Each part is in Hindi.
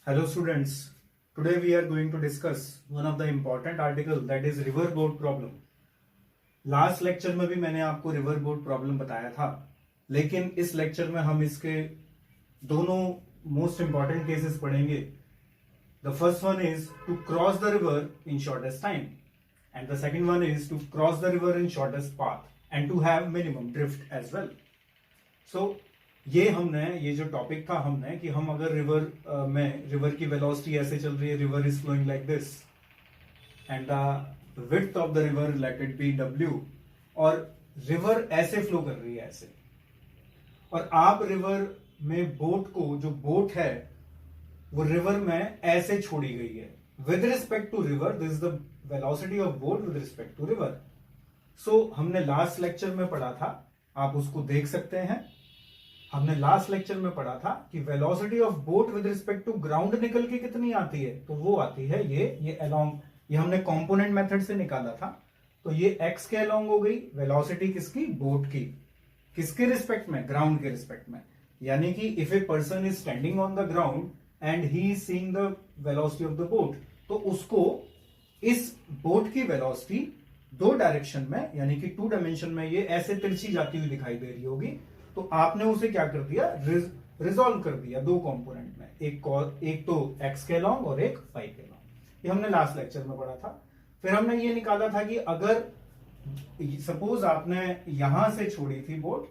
Hello students, today we are going to discuss one of the important article that is river boat problem. Last lecture में भी मैंने आपको रिवर बोट प्रॉब्लम बताया था, लेकिन इस लेक्चर में हम इसके दोनों मोस्ट इंपॉर्टेंट केसेस पढ़ेंगे. The first one is to cross the river in shortest time and the second one is to cross the river in shortest path and to have minimum drift as well. So ये जो टॉपिक था हमने कि हम अगर रिवर में रिवर की वेलोसिटी ऐसे चल रही है, river is flowing like this and the width of the river let it be w, और रिवर ऐसे फ्लो कर रही है ऐसे, और आप रिवर में बोट को, जो बोट है वो रिवर में ऐसे छोड़ी गई है with respect to river. This is the velocity of boat with respect to river. So हमने लास्ट लेक्चर में पढ़ा था, आप उसको देख सकते हैं. हमने लास्ट लेक्चर में पढ़ा था कि velocity of boat with respect to ground निकल के कितनी आती है, तो वो आती है ये अलोंग, ये हमने कंपोनेंट मेथड से निकाला था. तो ये x के अलोंग हो गई वेलोसिटी किसकी, बोट की. किसके रिस्पेक्ट में, ग्राउंड के रिस्पेक्ट में. यानी कि if a person is standing on the ground and he is seeing the velocity of the boat, तो उसको इस बोट की वेलोसिटी दो डायरेक्शन में, यानी कि टू डायमेंशन में ये ऐसे तिरछी जाती हुई दिखाई दे रही होगी. तो आपने उसे क्या कर दिया, रिजॉल्व कर दिया दो कंपोनेंट में, एक तो x के लॉन्ग और एक y के लॉन्ग. ये हमने लास्ट लेक्चर में पढ़ा था. फिर हमने ये निकाला था कि अगर सपोज आपने यहां से छोड़ी थी बोट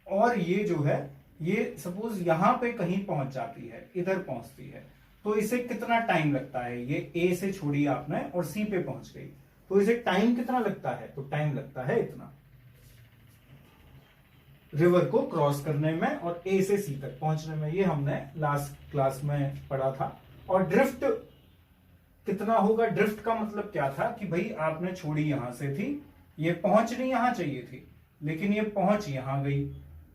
और ये जो है ये सपोज यहां पे कहीं पहुंच जाती है, इधर पहुंचती है, तो इसे कितना टाइम लगता है. ये A से छोड़ी आपने और C पे पहुंच गई, तो इसे टाइम कितना लगता है, तो टाइम लगता है इतना रिवर को क्रॉस करने में और A से C तक पहुंचने में. ये हमने लास्ट क्लास में पढ़ा था. और ड्रिफ्ट कितना होगा, ड्रिफ्ट का मतलब क्या था कि भाई आपने छोड़ी यहां से थी, ये पहुंचनी यहां चाहिए थी लेकिन ये पहुंच यहां गई,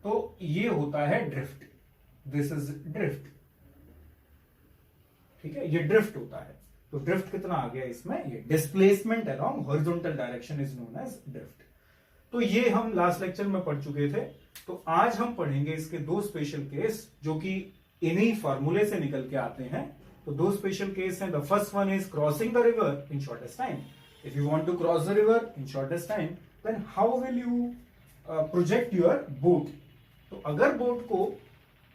तो ये होता है ड्रिफ्ट. This is drift. ठीक है, ये ड्रिफ्ट होता है. तो ड्रिफ्ट कितना आ गया इसमें, ये displacement along horizontal direction is known as drift. तो ये हम लास्ट लेक्चर में पढ़ चुके थे. तो आज हम पढ़ेंगे इसके दो स्पेशल केस जो कि इन्हीं फॉर्मूले से निकल के आते हैं. तो दो स्पेशल केस हैं. The first one is crossing the river in shortest time. If you want to cross the river in shortest time then how will you project your boat. तो अगर बोट को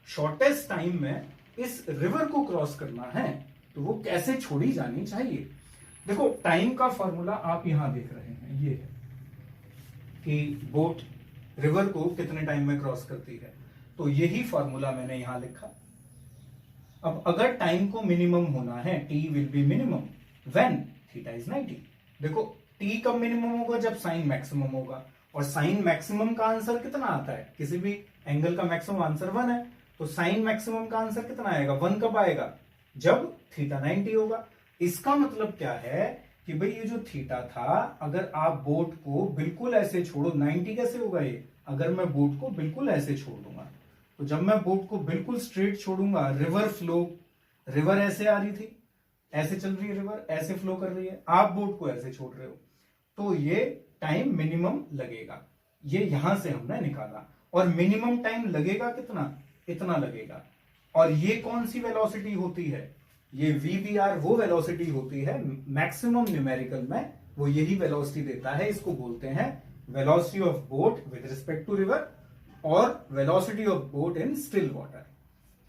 शॉर्टेस्ट टाइम में इस रिवर को क्रॉस करना है तो वो कैसे छोड़ी जानी चाहिए. देखो टाइम का फॉर्मूला आप यहां देख रहे हैं, ये है कि बोट रिवर को कितने टाइम में क्रॉस करती है. तो यही फॉर्मूला मैंने यहां लिखा. अब अगर टाइम को मिनिमम होना है, t will be minimum when theta is 90. देखो t कब मिनिमम होगा, जब साइन मैक्सिमम होगा. और साइन मैक्सिमम का आंसर कितना आता है, किसी भी एंगल का मैक्सिमम आंसर 1 है. तो साइन मैक्सिमम का आंसर कितना आएगा, 1 कब आएगा, जब थीटा 90 होगा. इसका मतलब क्या है कि भाई ये जो थीटा था, अगर आप बोट को बिल्कुल ऐसे छोड़ो, 90 कैसे होगा ये, अगर मैं बोट को बिल्कुल ऐसे छोड़ दूंगा, तो जब मैं बोट को बिल्कुल स्ट्रेट छोड़ूंगा, रिवर फ्लो, रिवर ऐसे आ रही थी, ऐसे चल रही है रिवर, ऐसे फ्लो कर रही है, आप बोट को ऐसे छोड़ रहे हो, तो ये टाइम मिनिमम लगेगा. ये यहां से हमने निकाला. और मिनिमम टाइम लगेगा कितना, इतना लगेगा. और ये कौन सी वेलोसिटी होती है, ये VBR वो वेलोसिटी होती है मैक्सिमम न्यूमेरिकल में, वो यही वेलोसिटी देता है. इसको बोलते हैं velocity of boat with respect to river और velocity of boat in still water.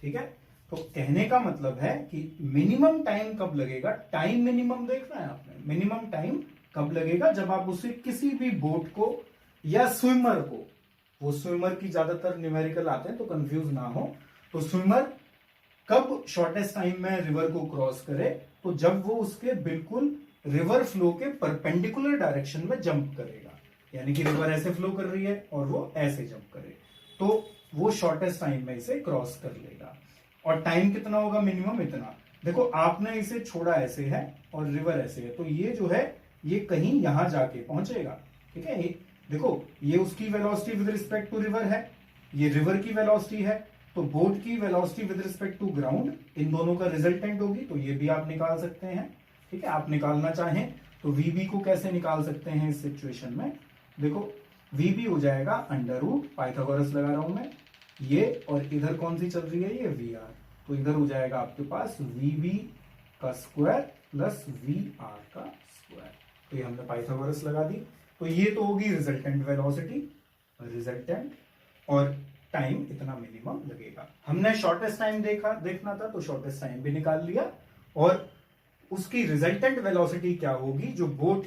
ठीक है, तो कहने का मतलब है कि मिनिमम टाइम कब लगेगा, टाइम मिनिमम देखना है आपने. मिनिमम टाइम कब लगेगा, जब आप उसे किसी भी बोट को या स्विमर को, वो स्विमर की ज्यादातर न्यूमेरिकल आते हैं तो कंफ्यूज ना हो, तो स्विमर कब शॉर्टेस्ट टाइम में रिवर को क्रॉस करे, तो जब वो उसके बिल्कुल रिवर फ्लो के परपेंडिकुलर डायरेक्शन में जंप करेगा. यानी कि रिवर ऐसे फ्लो कर रही है और वो ऐसे जंप करे, तो वो शॉर्टेस्ट टाइम में इसे क्रॉस कर लेगा. और टाइम कितना होगा, मिनिमम इतना. देखो आपने इसे छोड़ा ऐसे है और रिवर ऐसे है, तो ये जो है ये कहीं यहां जाके पहुंचेगा. ठीक है, देखो ये उसकी velocity with respect to river है, ये रिवर की वेलोसिटी है, तो बोट की velocity with respect to ground, इन दोनों का रिजल्टेंट होगी. तो ये भी आप निकाल सकते हैं. ठीक है, आप निकालना चाहें तो VB को कैसे निकाल सकते हैं इस सिचुएशन में. देखो VB हो जाएगा अंडर रूट, पाइथागोरस लगा रहा हूं मैं, ये और इधर कौन सी चल रही है, ये VR, तो इधर हो जाएगा आपके पास VB का स्क्वायर प्लस VR का स्क्वायर। तो ये हमने पाइथागोरस लगा दी। तो ये तो होगी रिजल्टेंट वेलोसिटी, रिजल्टेंट, और टाइम इतना मिनिमम लगेगा। हमने शॉर्टेस्ट टाइम देखना था, तो शॉर्टेस्ट टाइम भी निकाल लिया, और उसकी रिजल्टेंट वेलोसिटी क्या होगी, जो बोट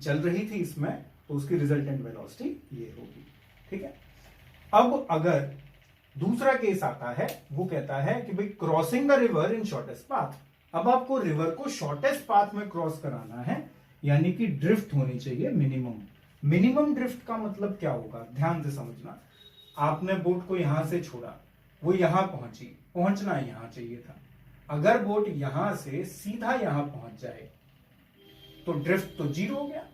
चल रही थी इसमें, तो उसकी रिजल्टेंट वेलोसिटी ये होगी। ठीक है। अब अगर दूसरा केस आता है, वो कहता है कि भाई crossing the river in shortest path. अब आपको रिवर को शॉर्टेस्ट पाथ में क्रॉस कराना है, यानी कि ड्रिफ्ट होनी चाहिए मिनिमम। मिनिमम ड्रिफ्ट का मतलब क्या होगा, ध्यान से समझना। आपने बोट को यहां से छोड़ा, वो यहां पहुंची, पहुंचना यहां चाहिए था। अगर बोट यहां से सीधा यहां पहुंच जाए तो ड्रिफ्ट तो जीरो हो गया,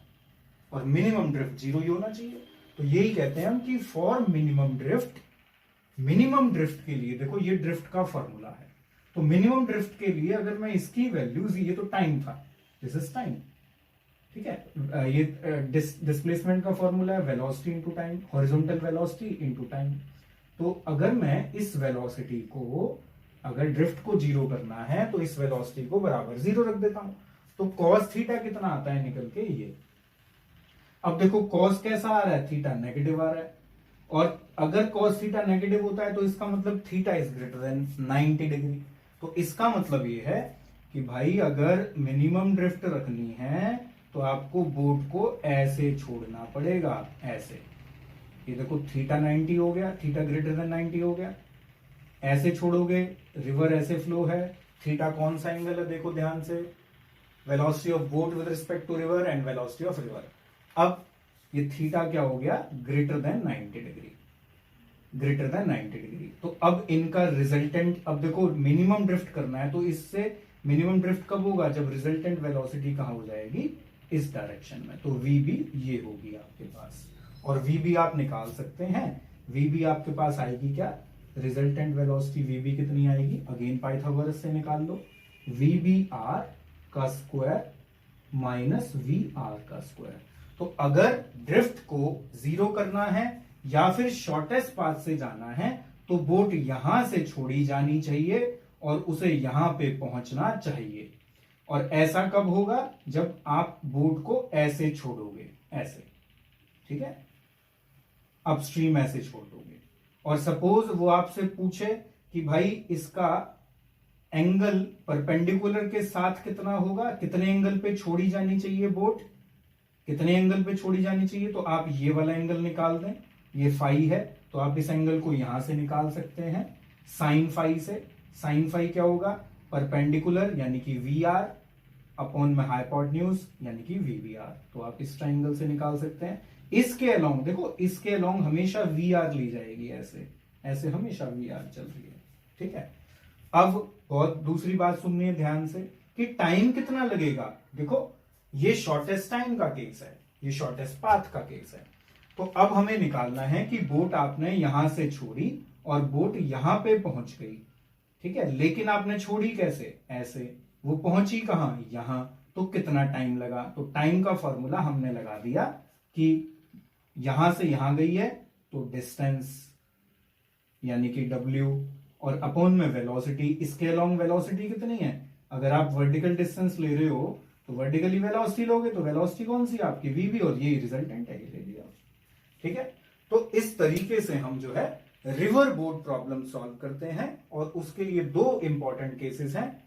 और मिनिमम ड्रिफ्ट जीरो ही होना चाहिए। तो यही कहते हैं हम कि फॉर मिनिमम ड्रिफ्ट के लिए, देखो ये ड्रिफ्ट का फॉर्मूला है, तो मिनिमम ड्रिफ्ट के लिए अगर मैं इसकी वैल्यूज, ये तो टाइम था, दिस इज टाइम, ठीक है। ये डिस्प्लेसमेंट का फॉर्मूला है, velocity into time, horizontal velocity into time. तो अगर मैं इस वेलोसिटी को, अगर ड्रिफ्ट को जीरो करना है, तो इस वेलोसिटी को बराबर जीरो रख देता हूं। तो कॉस थीटा कितना आता है निकल के, ये। अब देखो कॉस कैसा आ रहा है, थीटा नेगेटिव आ रहा है, और अगर कॉस थीटा नेगेटिव होता है तो इसका मतलब theta is greater than 90 degree. तो इसका मतलब ये है कि भाई अगर मिनिमम ड्रिफ्ट रखनी है तो आपको बोट को ऐसे छोड़ना पड़ेगा, ऐसे। ये देखो थीटा 90 हो गया, थीटा ग्रेटर देन 90 हो गया, ऐसे छोड़ोगे, रिवर ऐसे फ्लो है, थीटा कौन सा एंगल है, देखो ध्यान से, velocity of boat with respect to river and velocity of river. अब ये थीटा क्या हो गया, greater than 90 degree, greater than 90 degree. तो अब इनका रिजल्टेंट, अब देखो मिनिमम ड्रिफ्ट करना है, तो इससे मिनिमम ड्रिफ्ट कब होगा, जब रिजल्टेंट वेलोसिटी कहां हो जाएगी, इस डायरेक्शन में। तो VB ये होगी आपके पास, और VB आप निकाल सकते हैं। VB आपके पास आएगी क्या, रिजल्टेंट वेलोसिटी VB कितनी आएगी, अगेन पाइथागोरस से निकाल लो, VBR का स्क्वायर माइनस VR का स्क्वायर। तो अगर ड्रिफ्ट को जीरो करना है या फिर शॉर्टेस्ट पाथ से जाना है, तो बोट यहां से छोड़ी जानी चाहिए और उसे यहां पे पहुंचना चाहिए। और ऐसा कब होगा, जब आप बोट को ऐसे छोड़ोगे, ऐसे, ठीक है, अपस्ट्रीम ऐसे छोड़ दोगे। और सपोज वो आपसे पूछे कि भाई इसका एंगल परपेंडिकुलर के साथ कितना होगा, कितने एंगल पे छोड़ी जानी चाहिए बोट, कितने एंगल पे छोड़ी जानी चाहिए, तो आप ये वाला एंगल निकाल दें, ये फाई है, तो आप इस एंगल को यहां से निकाल सकते हैं साइन फाई से। साइन फाई क्या होगा, परपेंडिकुलर यानी कि VR अपॉन में हाइपोटेन्यूज यानी कि VBR। तो आप इस ट्राइंगल से निकाल सकते हैं। इसके अलोंग देखो, इसके अलोंग हमेशा VR ली जाएगी, ऐसे ऐसे हमेशा VR चल रही है, ठीक है। अब बहुत दूसरी बात सुननी है ध्यान से कि टाइम कितना लगेगा। देखो ये शॉर्टेस्ट टाइम का केस है, ये शॉर्टेस्ट पाथ का केस है। तो अब हमें निकालना है कि बोट आपने यहां से छोड़ी और बोट यहां पे पहुंच गई, ठीक है, लेकिन आपने छोड़ी कैसे, ऐसे, वो पहुंची कहां, यहां, तो कितना टाइम लगा। तो टाइम का फॉर्मूला हमने लगा दिया कि यहां से यहां गई है तो डिस्टेंस यानी कि W, और अपॉन में वेलोसिटी, इसके अलोंग वेलोसिटी कितनी है, अगर आप वर्टिकल डिस्टेंस ले रहे हो तो वर्टिकली वेलोसिटी लोगे, तो वेलोसिटी कौन सी आपकी VB, और ये रिजल्टेंट है, ये ले लिया, ठीक है। तो इस तरीके से हम जो है रिवर बोट प्रॉब्लम सॉल्व करते हैं, और उसके लिए दो इंपॉर्टेंट केसेस हैं,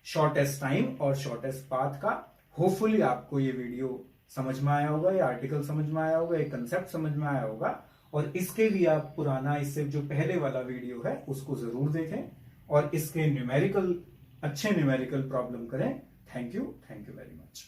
शॉर्टेस्ट टाइम और शॉर्टेस्ट पाथ का। होपफुली आपको ये वीडियो समझ में आया होगा, ये आर्टिकल समझ में आया होगा, ये कंसेप्ट समझ में आया होगा, और इसके लिए आप पुराना, इससे जो पहले वाला वीडियो है उसको जरूर देखें और इसके न्यूमेरिकल, अच्छे न्यूमेरिकल प्रॉब्लम करें। Thank you very much.